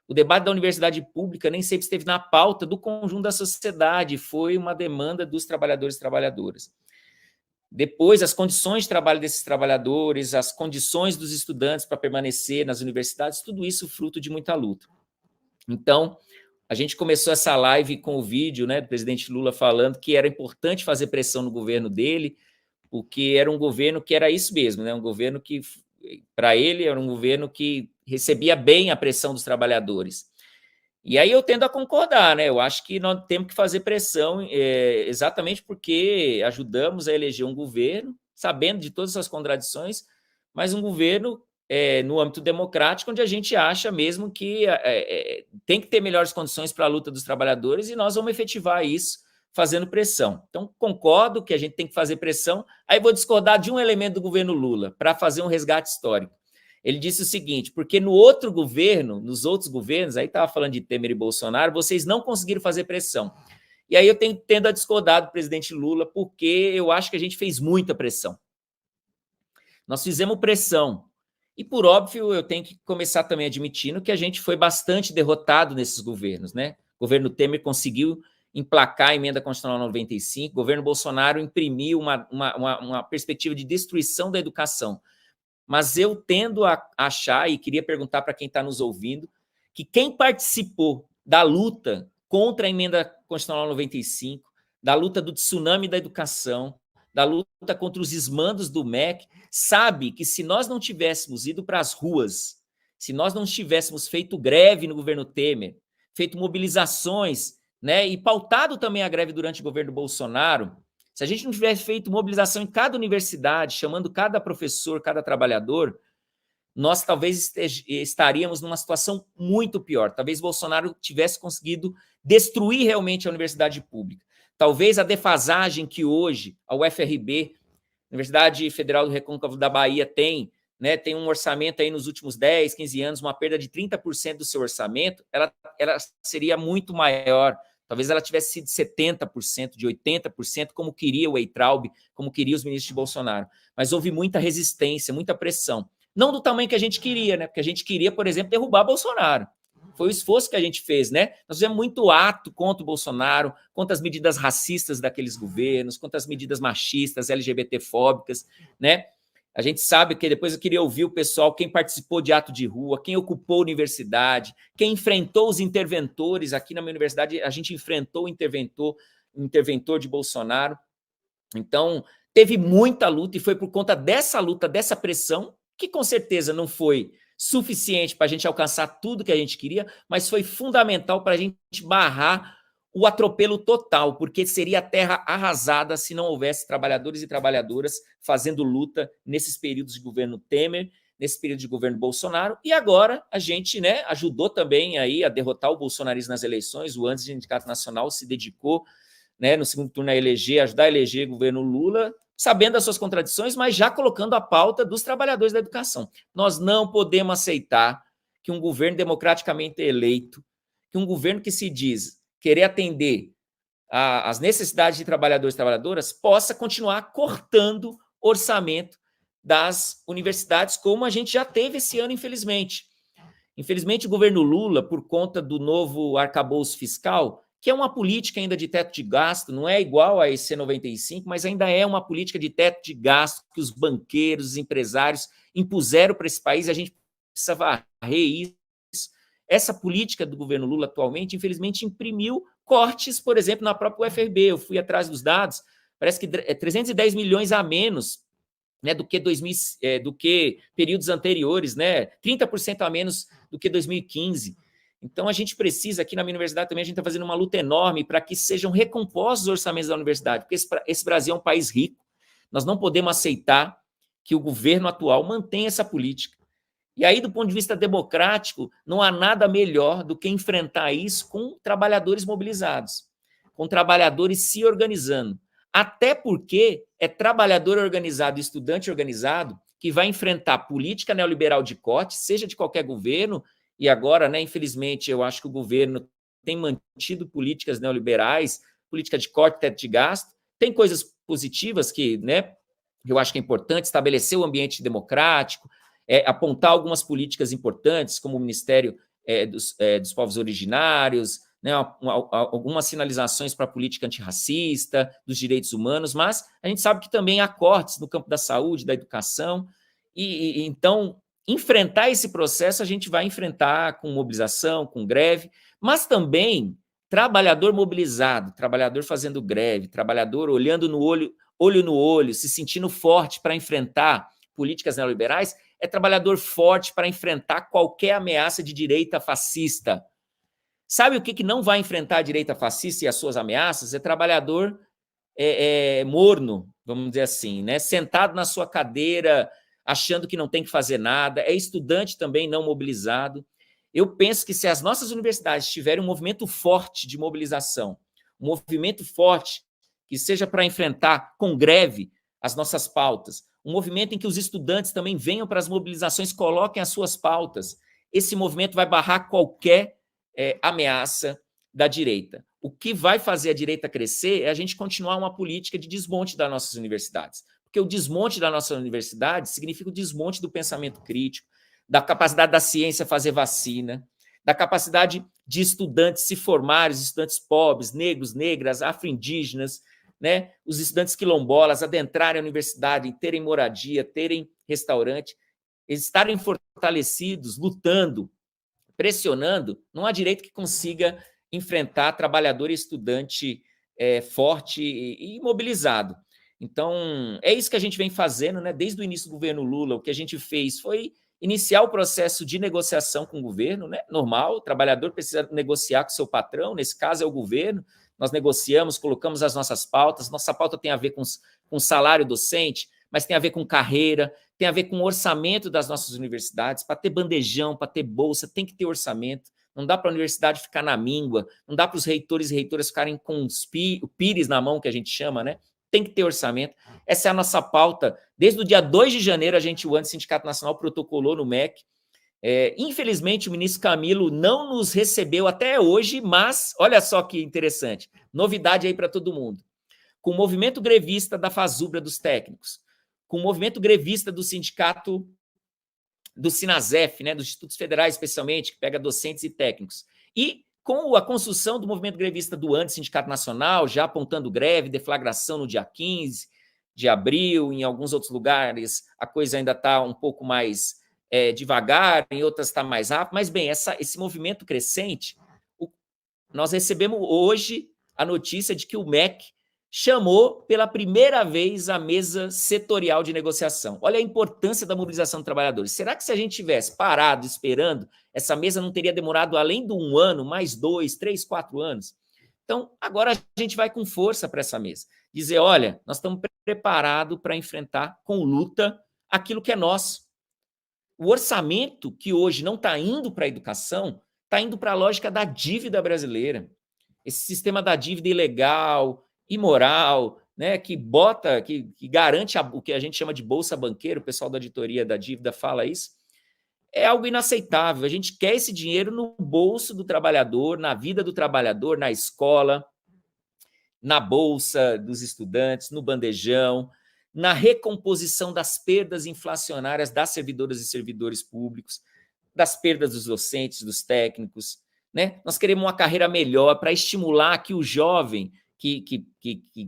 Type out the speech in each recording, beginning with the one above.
O debate da universidade pública nem sempre esteve na pauta do conjunto da sociedade, foi uma demanda dos trabalhadores e trabalhadoras. Depois, as condições de trabalho desses trabalhadores, as condições dos estudantes para permanecer nas universidades, tudo isso fruto de muita luta. Então, a gente começou essa live com o vídeo, né, do presidente Lula falando que era importante fazer pressão no governo dele, porque era um governo que era isso mesmo, né, um governo que, para ele, era um governo que recebia bem a pressão dos trabalhadores. E aí eu tendo a concordar, né? Eu acho que nós temos que fazer pressão, exatamente porque ajudamos a eleger um governo, sabendo de todas as contradições, mas um governo no âmbito democrático, onde a gente acha mesmo que tem que ter melhores condições para a luta dos trabalhadores, e nós vamos efetivar isso fazendo pressão. Então, concordo que a gente tem que fazer pressão. Aí vou discordar de um elemento do governo Lula, para fazer um resgate histórico. Ele disse o seguinte, porque no outro governo, nos outros governos, aí estava falando de Temer e Bolsonaro, vocês não conseguiram fazer pressão. E aí eu tendo a discordar do presidente Lula, porque eu acho que a gente fez muita pressão. Nós fizemos pressão. E, por óbvio, eu tenho que começar também admitindo que a gente foi bastante derrotado nesses governos, né? O governo Temer conseguiu emplacar a emenda constitucional 95, o governo Bolsonaro imprimiu uma perspectiva de destruição da educação. Mas eu tendo a achar, e queria perguntar para quem está nos ouvindo, que quem participou da luta contra a emenda constitucional 95, da luta do tsunami da educação, da luta contra os esmandos do MEC, sabe que se nós não tivéssemos ido para as ruas, se nós não tivéssemos feito greve no governo Temer, feito mobilizações, né, e pautado também a greve durante o governo Bolsonaro, se a gente não tivesse feito mobilização em cada universidade, chamando cada professor, cada trabalhador, nós talvez estaríamos numa situação muito pior. Talvez Bolsonaro tivesse conseguido destruir realmente a universidade pública. Talvez a defasagem que hoje a UFRB, Universidade Federal do Recôncavo da Bahia, tem, né, tem um orçamento aí nos últimos 10, 15 anos, uma perda de 30% do seu orçamento, ela seria muito maior. Talvez ela tivesse sido 70%, de 80%, como queria o Weintraub, como queria os ministros de Bolsonaro. Mas houve muita resistência, muita pressão. Não do tamanho que a gente queria, né? Porque a gente queria, por exemplo, derrubar Bolsonaro. Foi o esforço que a gente fez, né? Nós fizemos muito ato contra o Bolsonaro, contra as medidas racistas daqueles governos, contra as medidas machistas, LGBT-fóbicas, né? A gente sabe que depois eu queria ouvir o pessoal, quem participou de ato de rua, quem ocupou a universidade, quem enfrentou os interventores. Aqui na minha universidade, a gente enfrentou o interventor de Bolsonaro. Então, teve muita luta, e foi por conta dessa luta, dessa pressão, que com certeza não foi suficiente para a gente alcançar tudo que a gente queria, mas foi fundamental para a gente barrar o atropelo total, porque seria a terra arrasada se não houvesse trabalhadores e trabalhadoras fazendo luta nesses períodos de governo Temer, nesse período de governo Bolsonaro, e agora a gente, né, ajudou também aí a derrotar o bolsonarismo nas eleições. O Andes de Sindicato Nacional se dedicou, né, no segundo turno a ajudar a eleger o governo Lula, sabendo das suas contradições, mas já colocando a pauta dos trabalhadores da educação. Nós não podemos aceitar que um governo democraticamente eleito, que um governo que se diz querer atender às necessidades de trabalhadores e trabalhadoras, possa continuar cortando orçamento das universidades, como a gente já teve esse ano, infelizmente. Infelizmente, o governo Lula, por conta do novo arcabouço fiscal, que é uma política ainda de teto de gasto, não é igual a EC 95, mas ainda é uma política de teto de gasto que os banqueiros, os empresários impuseram para esse país, e a gente precisa varrer isso. Essa política do governo Lula atualmente, infelizmente, imprimiu cortes, por exemplo, na própria UFRB. Eu fui atrás dos dados, parece que 310 milhões a menos, né, do que períodos anteriores, né, 30% a menos do que 2015. Então, a gente precisa, aqui na minha universidade também, a gente está fazendo uma luta enorme para que sejam recompostos os orçamentos da universidade, porque esse Brasil é um país rico. Nós não podemos aceitar que o governo atual mantenha essa política. E aí, do ponto de vista democrático, não há nada melhor do que enfrentar isso com trabalhadores mobilizados, com trabalhadores se organizando. Até porque é trabalhador organizado, estudante organizado, que vai enfrentar política neoliberal de corte, seja de qualquer governo, e agora, né, infelizmente, eu acho que o governo tem mantido políticas neoliberais, política de corte, teto de gasto. Tem coisas positivas que, né, eu acho que é importante, estabelecer o ambiente democrático, apontar algumas políticas importantes, como o Ministério dos povos originários, né, algumas sinalizações para a política antirracista, dos direitos humanos, mas a gente sabe que também há cortes no campo da saúde, da educação, e então enfrentar esse processo a gente vai enfrentar com mobilização, com greve, mas também trabalhador mobilizado, trabalhador fazendo greve, trabalhador olhando no olho no olho, se sentindo forte para enfrentar políticas neoliberais, é trabalhador forte para enfrentar qualquer ameaça de direita fascista. Sabe o que não vai enfrentar a direita fascista e as suas ameaças? É trabalhador morno, vamos dizer assim, né? Sentado na sua cadeira, achando que não tem que fazer nada, é estudante também não mobilizado. Eu penso que se as nossas universidades tiverem um movimento forte de mobilização, um movimento forte que seja para enfrentar com greve as nossas pautas, um movimento em que os estudantes também venham para as mobilizações, coloquem as suas pautas, esse movimento vai barrar qualquer ameaça da direita. O que vai fazer a direita crescer é a gente continuar uma política de desmonte das nossas universidades, porque o desmonte da nossa universidade significa o desmonte do pensamento crítico, da capacidade da ciência fazer vacina, da capacidade de estudantes se formarem, os estudantes pobres, negros, negras, afro-indígenas, né, os estudantes quilombolas adentrarem a universidade, terem moradia, terem restaurante, estarem fortalecidos, lutando, pressionando, não há direito que consiga enfrentar trabalhador e estudante forte e mobilizado. Então, é isso que a gente vem fazendo, né? Desde o início do governo Lula, o que a gente fez foi iniciar o processo de negociação com o governo, né? Normal, o trabalhador precisa negociar com o seu patrão, nesse caso é o governo, nós negociamos, colocamos as nossas pautas, nossa pauta tem a ver com salário docente, mas tem a ver com carreira, tem a ver com o orçamento das nossas universidades. Para ter bandejão, para ter bolsa, tem que ter orçamento. Não dá para a universidade ficar na míngua, não dá para os reitores e reitoras ficarem com o pires na mão, que a gente chama, né? Tem que ter orçamento. Essa é a nossa pauta. Desde o dia 2 de janeiro, o Antissindicato Nacional protocolou no MEC. Infelizmente, o ministro Camilo não nos recebeu até hoje, mas olha só que interessante, novidade aí para todo mundo. Com o movimento grevista da FASUBRA dos técnicos, com o movimento grevista do sindicato do Sinasef, né, dos institutos federais especialmente, que pega docentes e técnicos, e com a construção do movimento grevista do Antissindicato Nacional, já apontando greve, deflagração no dia 15 de abril, em alguns outros lugares a coisa ainda está um pouco mais devagar, em outras está mais rápido, mas bem, esse movimento crescente, nós recebemos hoje a notícia de que o MEC chamou pela primeira vez a mesa setorial de negociação. Olha a importância da mobilização dos trabalhadores. Será que se a gente tivesse parado, esperando, essa mesa não teria demorado além de 1 ano, mais 2, 3, 4 anos? Então, agora a gente vai com força para essa mesa. Dizer, olha, nós estamos preparados para enfrentar com luta aquilo que é nosso. O orçamento que hoje não está indo para a educação, está indo para a lógica da dívida brasileira. Esse sistema da dívida ilegal, imoral, né, que garante o que a gente chama de bolsa banqueira, o pessoal da auditoria da dívida fala isso, é algo inaceitável. A gente quer esse dinheiro no bolso do trabalhador, na vida do trabalhador, na escola, na bolsa dos estudantes, no bandejão, na recomposição das perdas inflacionárias das servidoras e servidores públicos, das perdas dos docentes, dos técnicos, né? Nós queremos uma carreira melhor para estimular que o jovem,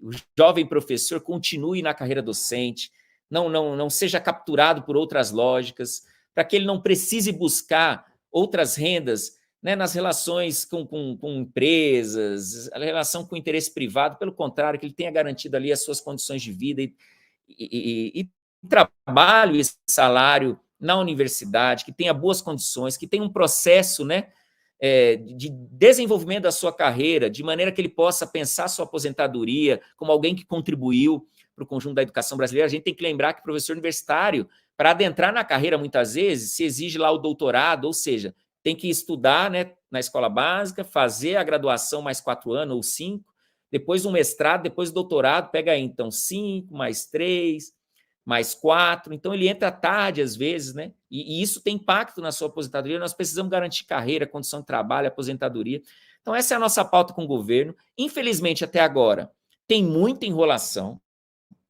o jovem professor continue na carreira docente, não seja capturado por outras lógicas, para que ele não precise buscar outras rendas, né, nas relações com empresas, a relação com o interesse privado, pelo contrário, que ele tenha garantido ali as suas condições de vida e trabalho e salário na universidade, que tenha boas condições, que tenha um processo, né, de desenvolvimento da sua carreira, de maneira que ele possa pensar sua aposentadoria como alguém que contribuiu para o conjunto da educação brasileira. A gente tem que lembrar que o professor universitário, para adentrar na carreira, muitas vezes, se exige lá o doutorado, ou seja, tem que estudar, né, na escola básica, fazer a graduação mais 4 anos ou 5, depois um mestrado, depois o doutorado, pega aí, então, 5, mais 3, mais 4, então ele entra tarde às vezes, né? E isso tem impacto na sua aposentadoria. Nós precisamos garantir carreira, condição de trabalho, aposentadoria. Então, essa é a nossa pauta com o governo. Infelizmente, até agora, tem muita enrolação,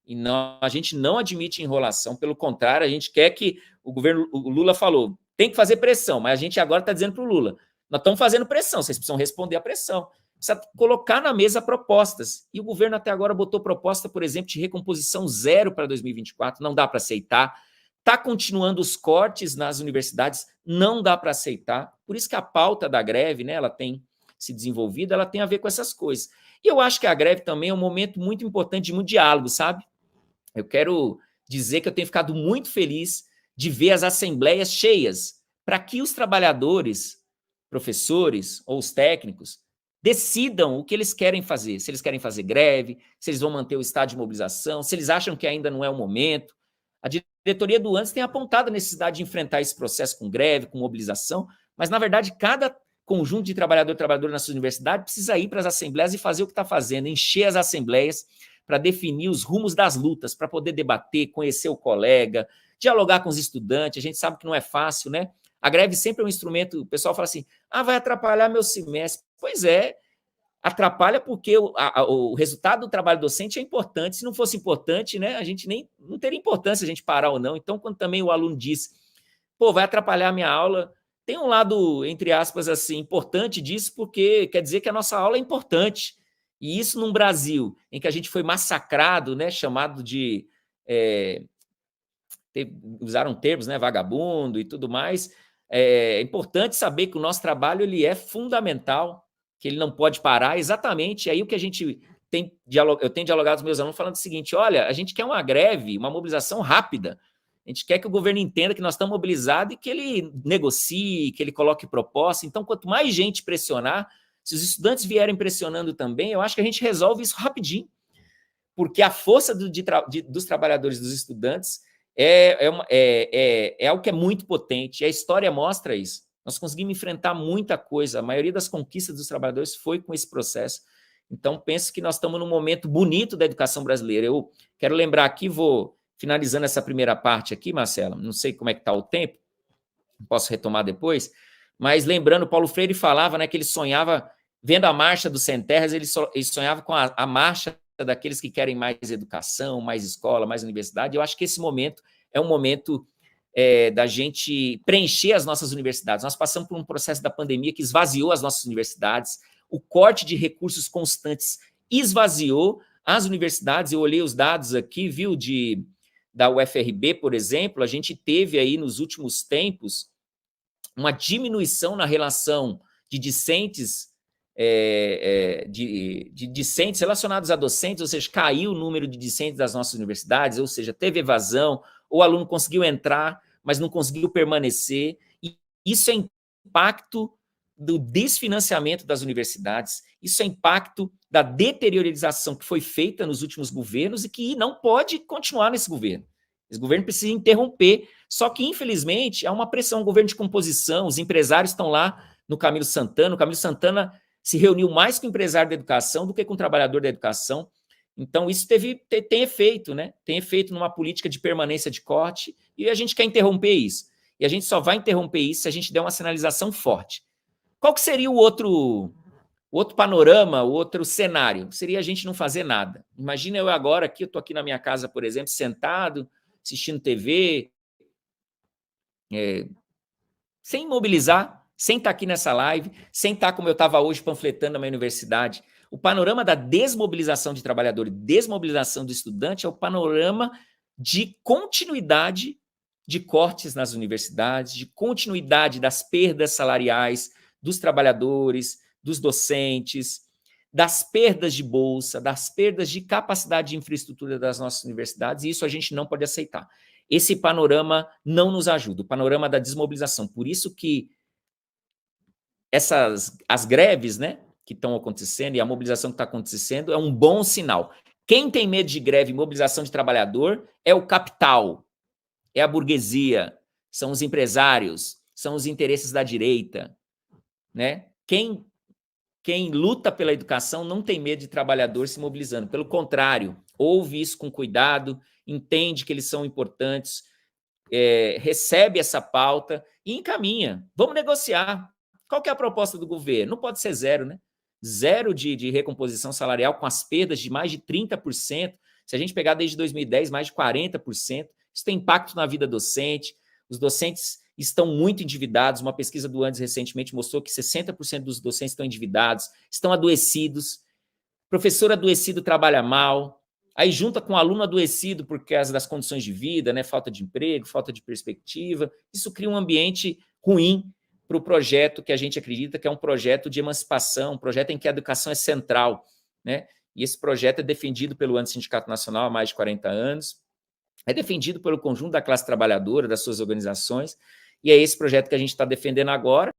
e a gente não admite enrolação, pelo contrário, a gente quer que o governo, o Lula falou, tem que fazer pressão, mas a gente agora está dizendo para o Lula, nós estamos fazendo pressão, vocês precisam responder à pressão. Precisa colocar na mesa propostas. E o governo até agora botou proposta, por exemplo, de recomposição zero para 2024, não dá para aceitar. Está continuando os cortes nas universidades, não dá para aceitar. Por isso que a pauta da greve, né, ela tem se desenvolvido, ela tem a ver com essas coisas. E eu acho que a greve também é um momento muito importante de muito diálogo, sabe? Eu quero dizer que eu tenho ficado muito feliz de ver as assembleias cheias, para que os trabalhadores, professores ou os técnicos decidam o que eles querem fazer, se eles querem fazer greve, se eles vão manter o estado de mobilização, se eles acham que ainda não é o momento. A diretoria do ANDES tem apontado a necessidade de enfrentar esse processo com greve, com mobilização, mas, na verdade, cada conjunto de trabalhador e trabalhadora na sua universidade precisa ir para as assembleias e fazer o que está fazendo, encher as assembleias para definir os rumos das lutas, para poder debater, conhecer o colega, dialogar com os estudantes. A gente sabe que não é fácil, né? A greve sempre é um instrumento, o pessoal fala assim, vai atrapalhar meu semestre. Pois é, atrapalha porque o resultado do trabalho docente é importante. Se não fosse importante, né, a gente nem não teria importância a gente parar ou não. Então, quando também o aluno diz, vai atrapalhar a minha aula, tem um lado, entre aspas, assim, importante disso, porque quer dizer que a nossa aula é importante. E isso num Brasil em que a gente foi massacrado, né, chamado de... usaram termos, né, vagabundo e tudo mais. É importante saber que o nosso trabalho ele é fundamental, que ele não pode parar, exatamente. Aí o que a gente tem, eu tenho dialogado com os meus alunos falando o seguinte, olha, a gente quer uma greve, uma mobilização rápida, a gente quer que o governo entenda que nós estamos mobilizados e que ele negocie, que ele coloque proposta. Então, quanto mais gente pressionar, se os estudantes vierem pressionando também, eu acho que a gente resolve isso rapidinho, porque a força dos trabalhadores, dos estudantes, é algo que é muito potente, e a história mostra isso. Nós conseguimos enfrentar muita coisa, a maioria das conquistas dos trabalhadores foi com esse processo. Então, penso que nós estamos num momento bonito da educação brasileira. Eu quero lembrar aqui, vou finalizando essa primeira parte aqui, Marcela, não sei como é que está o tempo, posso retomar depois, mas lembrando, Paulo Freire falava, né, que ele sonhava, vendo a marcha dos sem terras, ele sonhava com a marcha daqueles que querem mais educação, mais escola, mais universidade. Eu acho que esse momento é um momento da gente preencher as nossas universidades. Nós passamos por um processo da pandemia que esvaziou as nossas universidades, o corte de recursos constantes esvaziou as universidades. Eu olhei os dados aqui, viu, da UFRB, por exemplo, a gente teve aí nos últimos tempos uma diminuição na relação de discentes de discentes relacionados a docentes, ou seja, caiu o número de discentes das nossas universidades, ou seja, teve evasão, o aluno conseguiu entrar, mas não conseguiu permanecer, e isso é impacto do desfinanciamento das universidades, isso é impacto da deteriorização que foi feita nos últimos governos e que não pode continuar nesse governo. Esse governo precisa interromper, só que, infelizmente, há uma pressão, um governo de composição, os empresários estão lá no Camilo Santana, o Camilo Santana se reuniu mais com o empresário da educação do que com o trabalhador da educação. Então, isso tem efeito, né? Tem efeito numa política de permanência de corte, e a gente quer interromper isso. E a gente só vai interromper isso se a gente der uma sinalização forte. Qual que seria o outro panorama, o outro cenário? Seria a gente não fazer nada. Imagina eu agora aqui, eu estou aqui na minha casa, por exemplo, sentado, assistindo TV, sem mobilizar, sem estar aqui nessa live, sem estar como eu estava hoje panfletando na minha universidade. O panorama da desmobilização de trabalhador e desmobilização do estudante é o panorama de continuidade de cortes nas universidades, de continuidade das perdas salariais dos trabalhadores, dos docentes, das perdas de bolsa, das perdas de capacidade de infraestrutura das nossas universidades, e isso a gente não pode aceitar. Esse panorama não nos ajuda, o panorama da desmobilização. Por isso que as greves, né, que estão acontecendo e a mobilização que está acontecendo é um bom sinal. Quem tem medo de greve e mobilização de trabalhador é o capital, é a burguesia, são os empresários, são os interesses da direita, né? Quem luta pela educação não tem medo de trabalhador se mobilizando. Pelo contrário, ouve isso com cuidado, entende que eles são importantes, recebe essa pauta e encaminha. Vamos negociar. Qual que é a proposta do governo? Não pode ser zero, né? Zero de recomposição salarial com as perdas de mais de 30%. Se a gente pegar desde 2010, mais de 40%. Isso tem impacto na vida docente. Os docentes estão muito endividados. Uma pesquisa do Andes recentemente mostrou que 60% dos docentes estão endividados, estão adoecidos. Professor adoecido trabalha mal, aí junta com aluno adoecido por causa das condições de vida, né, falta de emprego, falta de perspectiva. Isso cria um ambiente ruim para o projeto que a gente acredita que é um projeto de emancipação, um projeto em que a educação é central, né? E esse projeto é defendido pelo Antissindicato Nacional há mais de 40 anos, é defendido pelo conjunto da classe trabalhadora, das suas organizações, e é esse projeto que a gente está defendendo agora.